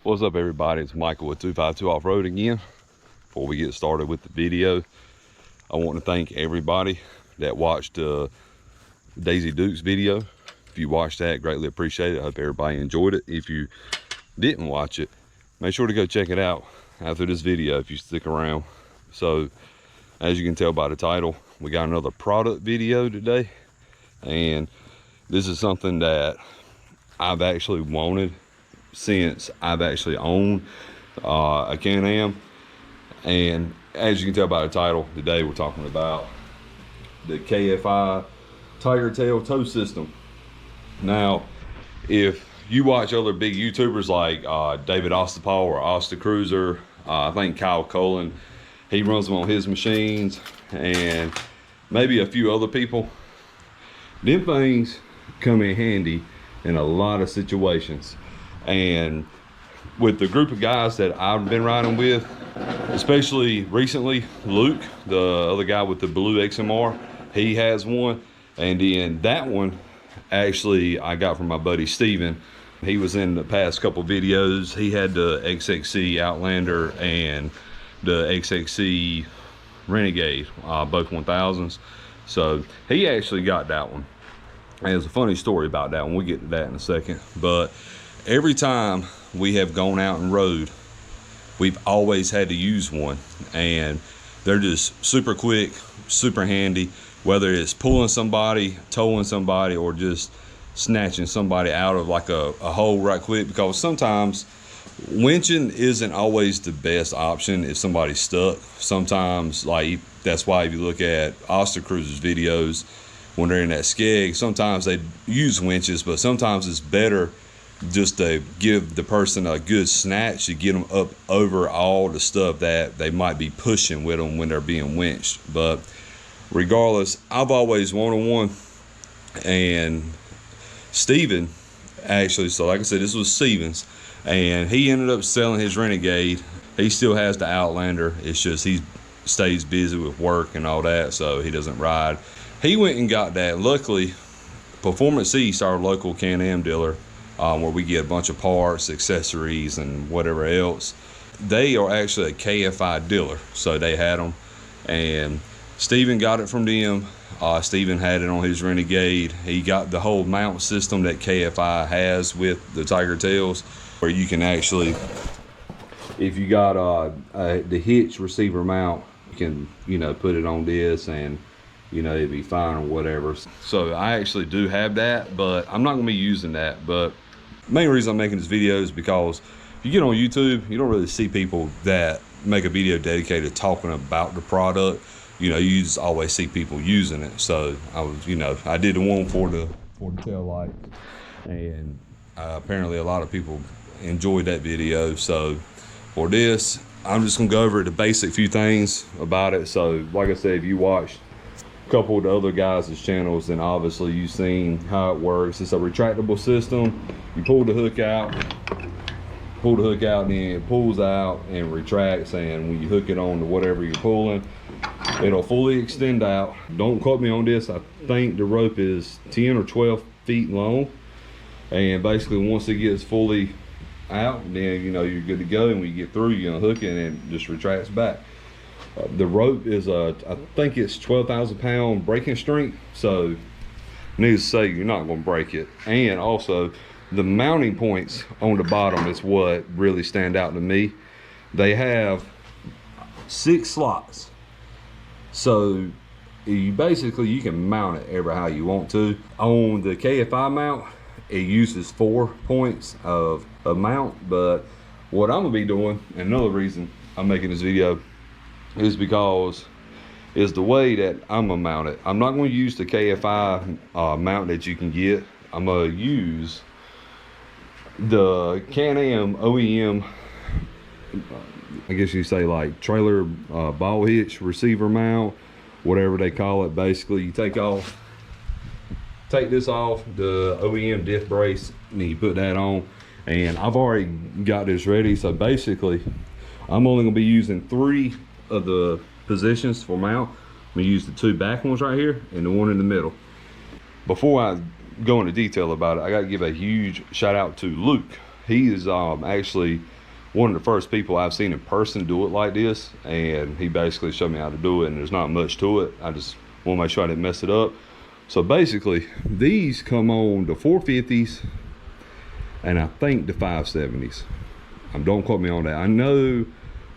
What's up, everybody? It's Michael with 252 Off-Road again. Before we get started with the video, I want to thank everybody that watched Daisy Duke's video. If you watched that, greatly appreciate it. I hope everybody enjoyed it. If you didn't watch it, make sure to go check it out after this video if you stick around. So, as you can tell by the title, we got another product video today, and this is something that I've actually wanted since I've actually owned a Can-Am. And as you can tell by the title, today we're talking about the KFI Tiger Tail Tow System. Now, if you watch other big YouTubers like David Ostapal or Osta Cruiser, I think Kyle Cullen, he runs them on his machines, and maybe a few other people, them things come in handy in a lot of situations. And with the group of guys that I've been riding with, especially recently, Luke, the other guy with the blue XMR, he has one. And then that one, actually, I got from my buddy Steven. He was in the past couple videos. He had the XXC Outlander and the XXC Renegade, both 1000s. So he actually got that one. And there's a funny story about that one. We'll get to that in a second. But every time we have gone out and rode, we've always had to use one, and they're just super quick, super handy, whether it's pulling somebody, towing somebody, or just snatching somebody out of like a hole right quick. Because sometimes winching isn't always the best option if somebody's stuck. Sometimes, like, that's why if you look at Oster Cruiser's videos when they're in that skeg, sometimes they use winches, but sometimes it's better just to give the person a good snatch to get them up over all the stuff that they might be pushing with them when they're being winched. But regardless, I've always wanted one. And Steven, actually, so like I said, this was Steven's, and he ended up selling his Renegade. He still has the Outlander. It's just he stays busy with work and all that, so he doesn't ride. He went and got that. Luckily, Performance East, our local Can-Am dealer, where we get a bunch of parts, accessories, and whatever else, they are actually a KFI dealer, so they had them. And Steven got it from them. Steven had it on his Renegade. He got the whole mount system that KFI has with the Tiger Tails, where you can actually, if you got the hitch receiver mount, you can, you know, put it on this and, you know, it'd be fine or whatever. So I actually do have that, but I'm not gonna be using that. But the main reason I'm making this video is because if you get on YouTube, you don't really see people that make a video dedicated to talking about the product. You know, you just always see people using it. So I was, you know, I did the one for the tail lights, and apparently a lot of people enjoyed that video. So for this, I'm just gonna go over the basic few things about it. So like I said, if you watched a couple of the other guys' channels, then obviously you've seen how it works. It's a retractable system. You pull the hook out, and then it pulls out and retracts, and when you hook it on to whatever you're pulling, it'll fully extend out. Don't quote me on this. I think the rope is 10 or 12 feet long, and basically once it gets fully out, then, you know, you're good to go. And when you get through, you're gonna hook it and it just retracts back. The rope is I think it's 12,000 pound breaking strength, so needless to say, you're not going to break it. And also the mounting points on the bottom is what really stand out to me. They have 6 slots, so you basically, you can mount it ever how you want to. On the KFI mount, it uses 4 points of mount, but what I'm gonna be doing, and another reason I'm making this video, is because is the way that I'm gonna mount it. I'm not gonna use the KFI mount that you can get. I'm gonna use the Can-Am OEM, I guess you say, like trailer ball hitch receiver mount, whatever they call it. Basically, you take this off, the OEM diff brace, and you put that on. And I've already got this ready, so basically I'm only gonna be using 3 of the positions for mount. I'm gonna use the 2 back ones right here and the one in the middle. Before I go into detail about it, I gotta give a huge shout out to Luke. He is actually one of the first people I've seen in person do it like this, and he basically showed me how to do it, and there's not much to it. I just want to make sure I didn't mess it up. So basically, these come on the 450s, and I think the 570s. Don't quote me on that. I know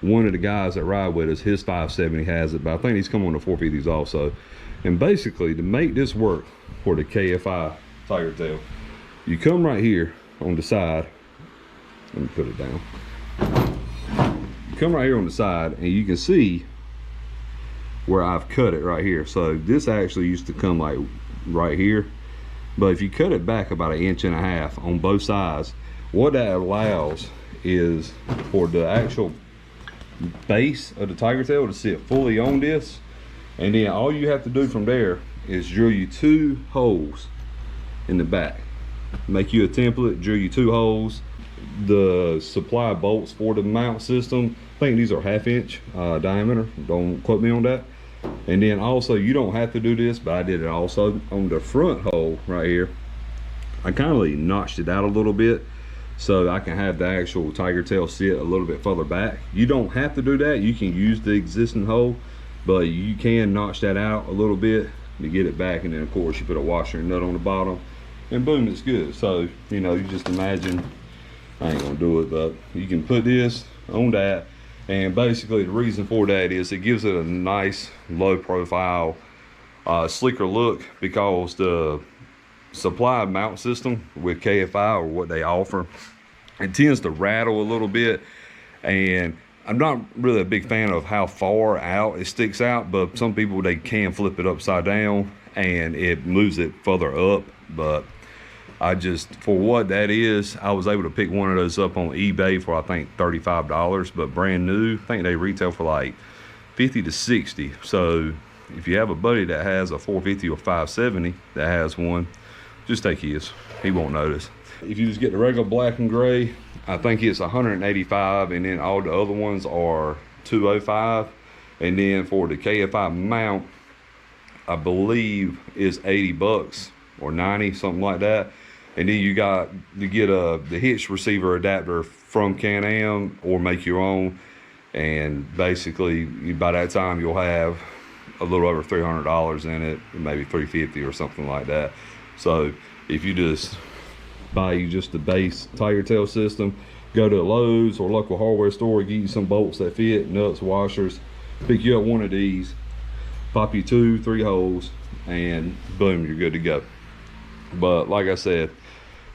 one of the guys that ride with us, his 570 has it, but I think he's come on the 450s also. And basically, to make this work for the KFI Tiger Tail, you come right here on the side. Let me put it down. You come right here on the side, and you can see where I've cut it right here. So this actually used to come like right here, but if you cut it back about 1.5 inches on both sides, what that allows is for the actual base of the Tiger Tail to sit fully on this, and then all you have to do from there is drill you 2 holes in the back. Make you a template, drill you 2 holes. The supply bolts for the mount system, I think these are 1/2 inch diameter, don't quote me on that. And then also, you don't have to do this, but I did it also on the front hole right here. I kind of notched it out a little bit so I can have the actual Tiger Tail sit a little bit further back. You don't have to do that. You can use the existing hole, but you can notch that out a little bit to get it back. And then of course you put a washer and nut on the bottom, and boom, it's good. So, you know, you just imagine, I ain't gonna do it, but you can put this on that. And basically the reason for that is it gives it a nice low profile, sleeker look, because the supply mount system with KFI, or what they offer, it tends to rattle a little bit. And I'm not really a big fan of how far out it sticks out, but some people, they can flip it upside down and it moves it further up. But I just, for what that is, I was able to pick one of those up on eBay for I think $35, but brand new. I think they retail for like 50 to 60. So if you have a buddy that has a 450 or 570 that has one, just take his, he won't notice. If you just get the regular black and gray, I think it's 185, and then all the other ones are 205. And then for the KFI mount, I believe is 80 bucks or 90, something like that. And then you got to get the hitch receiver adapter from Can-Am or make your own. And basically, by that time, you'll have a little over $300 in it, maybe $350 or something like that. So if you just buy you just the base Tiger Tail system, go to Lowe's or local hardware store, get you some bolts that fit, nuts, washers, pick you up one of these, pop you 2-3 holes, and boom, you're good to go. But like I said,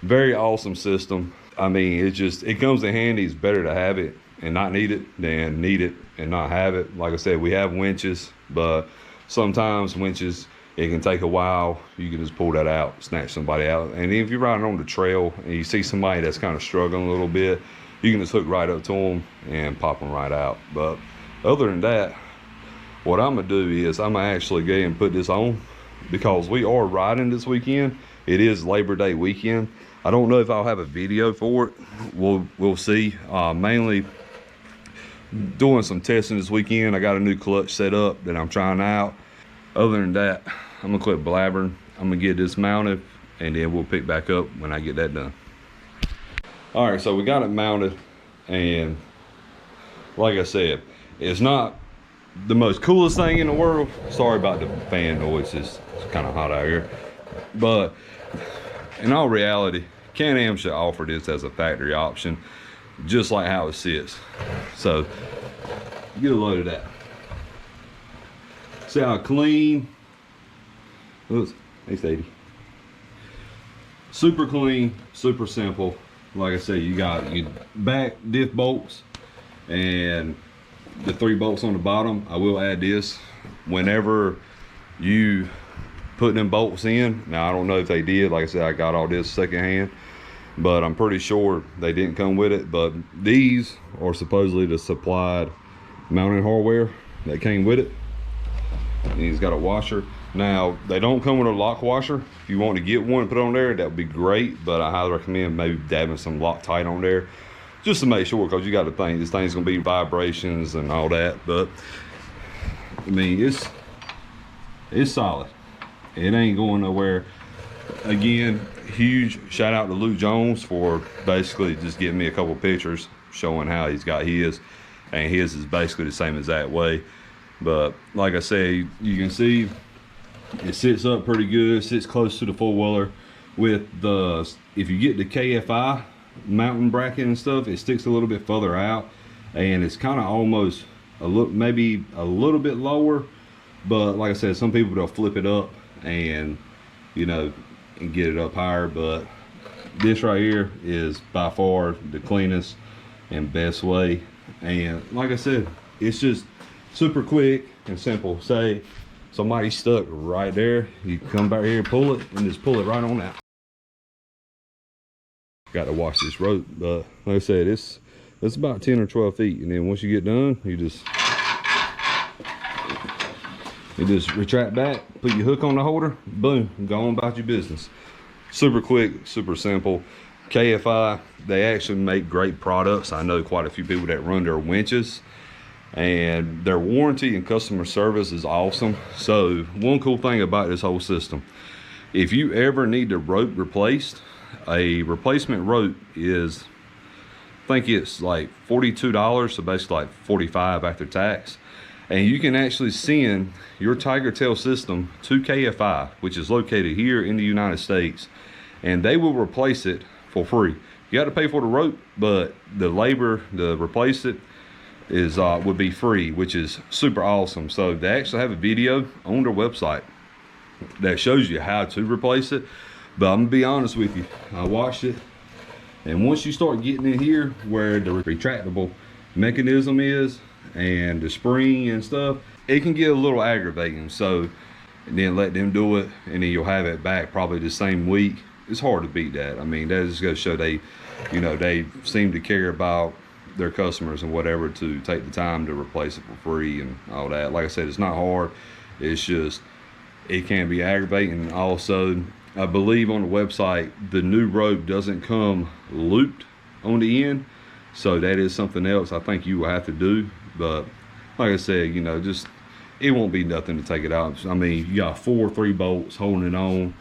very awesome system. I mean, it comes in handy. It's better to have it and not need it than need it and not have it. Like I said, we have winches, but sometimes winches, it can take a while. You can just pull that out, snatch somebody out. And if you're riding on the trail and you see somebody that's kind of struggling a little bit, you can just hook right up to them and pop them right out. But other than that, what I'm gonna do is I'm gonna actually go and put this on, because we are riding this weekend. It is Labor Day weekend. I don't know if I'll have a video for it. We'll see. Mainly doing some testing this weekend. I got a new clutch set up that I'm trying out. Other than that, I'm gonna quit blabbering. I'm gonna get this mounted, and then we'll pick back up when I get that done. All right, so we got it mounted, and like I said, it's not the most coolest thing in the world. Sorry about the fan noise. It's kind of hot out here. But in all reality, Can-Am should offer this as a factory option, just like how it sits. So get a load of that. See how clean. Oops, hey Sadie. Super clean, super simple. Like I said, you got your back diff bolts and the 3 bolts on the bottom. I will add this whenever you put them bolts in. Now I don't know if they did. Like I said, I got all this secondhand, but I'm pretty sure they didn't come with it. But these are supposedly the supplied mounting hardware that came with it. And he's got a washer. Now they don't come with a lock washer. If you want to get one and put on there, that would be great, but I highly recommend maybe dabbing some Loctite on there just to make sure, because you got to think this thing's gonna be vibrations and all that. But I mean, it's solid. It ain't going nowhere. Again, huge shout out to Luke Jones for basically just getting me a couple pictures showing how he's got his, and his is basically the same exact way. But like I say, you can see it sits up pretty good, sits close to the four-wheeler. With the, if you get the KFI mountain bracket and stuff, it sticks a little bit further out, and it's kind of almost a little, maybe a little bit lower. But like I said, some people they'll flip it up and, you know, and get it up higher. But this right here is by far the cleanest and best way. And like I said, it's just super quick and simple. Say somebody's stuck right there, you come back here, pull it, and just pull it right on out. Got to wash this rope, but like I said, it's about 10 or 12 feet, and then once you get done, you just retract back, put your hook on the holder, boom, go on about your business. Super quick, super simple. KFI, they actually make great products. I know quite a few people that run their winches, and their warranty and customer service is awesome. So one cool thing about this whole system, if you ever need the rope replaced, a replacement rope is, I think it's like $42, so basically like $45 after tax. And you can actually send your Tiger Tail system to KFI, which is located here in the United States, and they will replace it for free. You got to pay for the rope, but the labor to replace it is would be free, which is super awesome. So they actually have a video on their website that shows you how to replace it. But I'm gonna be honest with you, I watched it, and once you start getting in here where the retractable mechanism is and the spring and stuff, it can get a little aggravating. So then let them do it, and then you'll have it back probably the same week. It's hard to beat that. I mean, that just goes to show they, you know, they seem to care about their customers and whatever, to take the time to replace it for free and all that. Like I said, it's not hard. It's just, it can be aggravating. Also, I believe on the website, the new rope doesn't come looped on the end. So that is something else I think you will have to do. But like I said, you know, just, it won't be nothing to take it out. I mean, you got 3 bolts holding it on,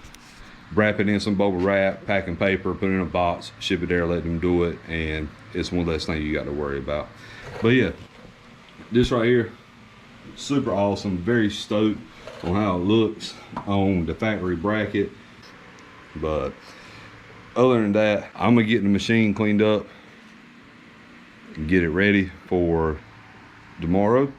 wrap it in some bubble wrap, packing paper, put it in a box, ship it there, let them do it, and it's one less thing you got to worry about. But yeah, this right here, super awesome. Very stoked on how it looks on the factory bracket. But other than that, I'm gonna get the machine cleaned up and get it ready for tomorrow.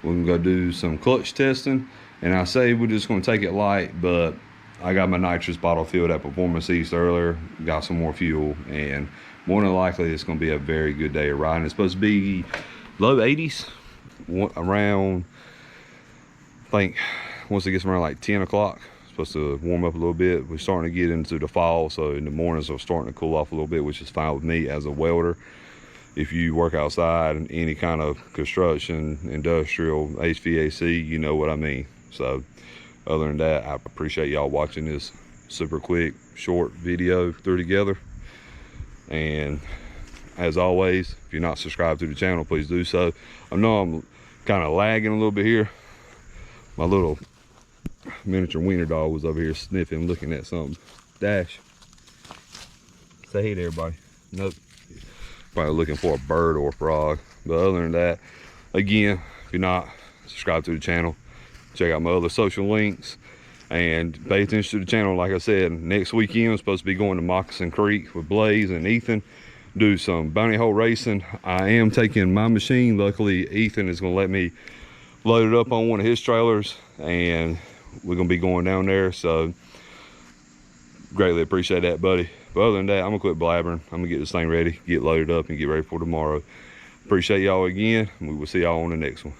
We're gonna go do some clutch testing, and I say we're just gonna take it light, but I got my nitrous bottle filled at Performance East earlier, got some more fuel, and more than likely it's gonna be a very good day of riding. It's supposed to be low 80s around, I think once it gets around like 10 o'clock, supposed to warm up a little bit. We're starting to get into the fall, so in the mornings we're starting to cool off a little bit, which is fine with me as a welder. If you work outside in any kind of construction, industrial, HVAC, you know what I mean. So other than that, I appreciate y'all watching this super quick, short video through together. And as always, if you're not subscribed to the channel, please do so. I know I'm kind of lagging a little bit here. My little miniature wiener dog was over here sniffing, looking at something. Dash, say hey to everybody. Nope, probably looking for a bird or a frog. But other than that, again, if you're not subscribed to the channel, check out my other social links and pay attention to the channel. Like I said, next weekend I'm supposed to be going to Moccasin Creek with Blaze and Ethan, do some bounty hole racing. I am taking my machine. Luckily Ethan is going to let me load it up on one of his trailers, and we're gonna be going down there. So greatly appreciate that, buddy. But other than that, I'm gonna quit blabbering. I'm gonna get this thing ready, get loaded up, and get ready for tomorrow. Appreciate y'all again, and we will see y'all on the next one.